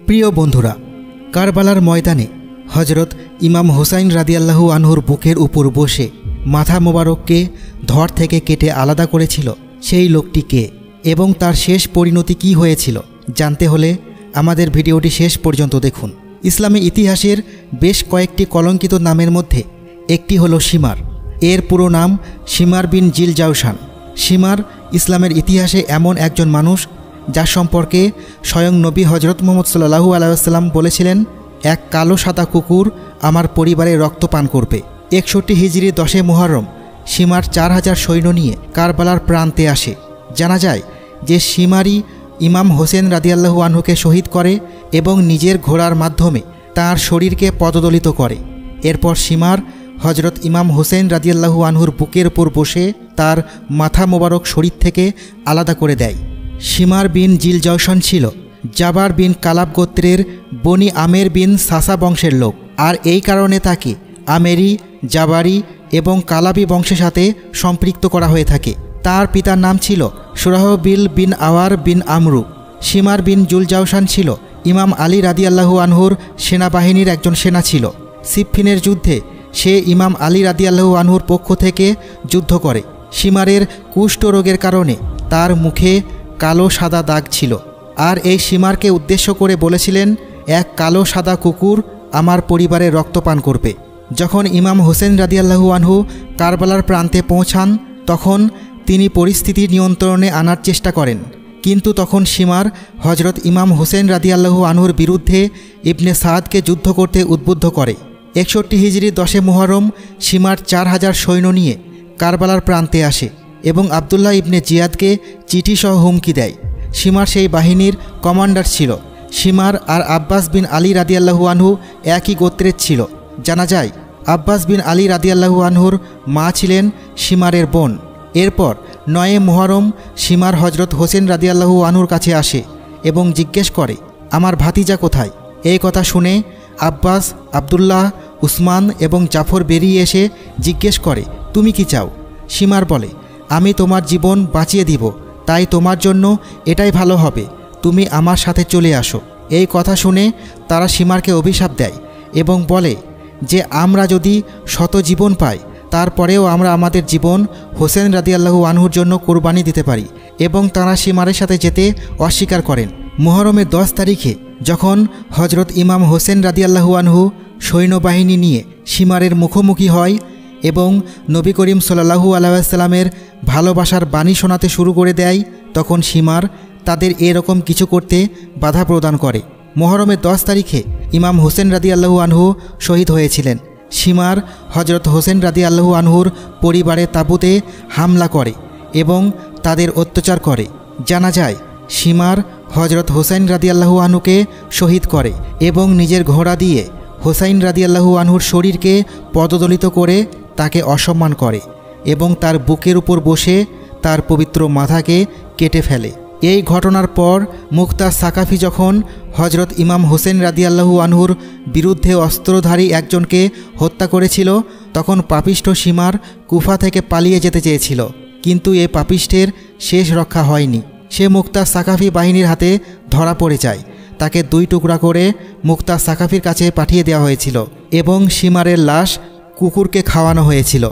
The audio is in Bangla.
প্রিয় বন্ধুরা, কারবালার ময়দানে হজরত ইমাম হুসাইন রাদিয়াল্লাহু আনহুর বুকের উপর বসে মাথা মোবারককে ধড় থেকে কেটে আলাদা করেছিল সেই লোকটি কে এবং তার শেষ পরিণতি কি হয়েছিল জানতে হলে আমাদের ভিডিওটি শেষ পর্যন্ত দেখুন। ইসলামী ইতিহাসের বেশ কয়েকটি কলঙ্কিত নামের মধ্যে একটি হলো শিমার। এর পুরো নাম শিমার বিন জিলজাওশান। শিমার ইসলামের ইতিহাসে এমন একজন মানুষ যার সম্পর্কে স্বয়ং নবী হজরত মুহাম্মদ সাল্লাল্লাহু আলাইহি ওয়াসাল্লাম বলেছিলেন, এক কালো সাদা কুকুর আমার পরিবারে রক্ত পান করবে। 61 হিজরি 10 মুহররম শিমার 4000 সৈন্য নিয়ে কারবালার প্রান্তে আসে। জানা যায় যে শিমারই ইমাম হোসেন রাদিয়াল্লাহু আনহুকে শহীদ করে এবং নিজের ঘোড়ার মাধ্যমে তার শরীরকে পদদলিত করে। এরপর শিমার হজরত ইমাম হোসেন রাদিয়াল্লাহু আনহুর বুকের উপর বসে তার মাথা মোবারক শরীর থেকে আলাদা করে দেয়। শিমার বিন জিলজাওশান ছিল জাবার বিন কালাব গোত্রের বনি আমের বিন সাসা বংশের লোক, আর এই কারণে তাকে আমেরি, জাবারি এবং কালাবি বংশের সাথে সম্পৃক্ত করা হয়ে থাকে। তার পিতার নাম ছিল সুরাহবিল বিন আওয়ার বিন আমরু। শিমার বিন জিলজাওশান ছিল ইমাম আলী রাদিয়াল্লাহু আনহুর সেনাবাহিনীর একজন সেনা ছিল। সিফফিনের যুদ্ধে সে ইমাম আলী রাদিয়াল্লাহু আনহুর পক্ষ থেকে যুদ্ধ করে। শিমারের কুষ্ঠ রোগের কারণে তার মুখে কালো সাদা দাগ ছিল, আর এই শিমারকে উদ্দেশ্য করে বলেছিলেন, এক কালো সাদা কুকুর আমার পরিবারে রক্ত পান করবে। যখন ইমাম হোসেন রাদিয়াল্লাহু আনহু কারবালার প্রান্তে পৌঁছান তখন তিনি পরিস্থিতি নিয়ন্ত্রণে আনার চেষ্টা করেন, কিন্তু তখন শিমার হজরত ইমাম হোসেন রাদিয়াল্লাহু আনহুর বিরুদ্ধে ইবনে সাদকে যুদ্ধ করতে উদ্বুদ্ধ করে। 61 হিজরি 10 মুহররম শিমার 4000 সৈন্য নিয়ে কারবালার প্রান্তে আসে এবং আবদুল্লাহ ইবনে জিয়াদকে চিঠিসহ হুমকি দেয়। শিমার সেই বাহিনীর কমান্ডার ছিল। শিমার আর আব্বাস বিন আলী রাদিয়াল্লাহু আনহু একই গোত্রের ছিল। জানা যায় আব্বাস বিন আলী রাদিয়াল্লাহু আনহুর মা ছিলেন শিমারের বোন। এরপর 9 মুহররম শিমার হজরত হোসেন রাদিয়াল্লাহু আনহুর কাছে আসে এবং জিজ্ঞেস করে, আমার ভাতিজা কোথায়? এই কথা শুনে আব্বাস, আবদুল্লাহ, উসমান এবং জাফর বেরিয়ে এসে জিজ্ঞেস করে, তুমি কি চাও? শিমার বলে, আমি তোমার জীবন বাঁচিয়ে দিব, তাই তোমার জন্য এটাই ভালো হবে, তুমি আমার সাথে চলে আসো। এই কথা শুনে তারা শিমারকে অভিশাপ দেয় এবং বলে যে আমরা যদি শত জীবন পাই তারপরেও আমরা আমাদের জীবন হোসেন রাদিয়াল্লাহু আনহুর জন্য কোরবানি দিতে পারি, এবং তারা শিমারের সাথে যেতে অস্বীকার করেন। মুহররমের 10 তারিখে যখন হজরত ইমাম হোসেন রাদিয়াল্লাহু আনহু সৈন্যবাহিনী নিয়ে শিমারের মুখোমুখি হয় এবং নবী করিম সাল্লাল্লাহু আলাইহি ওয়াসাল্লামের ভালোবাসার বাণী শোনাতে শুরু করে দেয়, তখন শিমার তাদের এরকম কিছু করতে বাধা প্রদান করে। মুহররমের 10 তারিখে ইমাম হোসেন রাদিয়াল্লাহু আনহু শহীদ হয়েছিলেন। শিমার হজরত হোসেন রাদিয়াল্লাহু আনহুর পরিবারের তাঁবুতে হামলা করে এবং তাদের অত্যাচার করে। জানা যায় শিমার হজরত হোসেন রাদিয়াল্লাহু আনহুকে শহীদ করে এবং নিজের ঘোড়া দিয়ে হোসাইন রাদিয়াল্লাহু আনহুর শরীরকে পদদলিত করে তাকে অসম্মান করে এবং তার বুকের উপর বসে তার পবিত্র মাথাকে কেটে ফেলে। এই ঘটনার পর মুক্তা সাকাফি যখন হজরত ইমাম হোসেন রাদিয়াল্লাহু আনহুর বিরুদ্ধে অস্ত্রধারী একজনকে হত্যা করেছিল, তখন পাপিষ্ঠ শিমার কুফা থেকে পালিয়ে যেতে চেয়েছিল, কিন্তু এ পাপিষ্ঠের শেষ রক্ষা হয়নি। সে মুক্তা সাকাফি বাহিনীর হাতে ধরা পড়ে যায়। তাকে 2 টুকরা করে মুক্তা সাকাফির কাছে পাঠিয়ে দেওয়া হয়েছিল এবং শিমারের লাশ কুকুরকে খাওয়ানো হয়েছিল।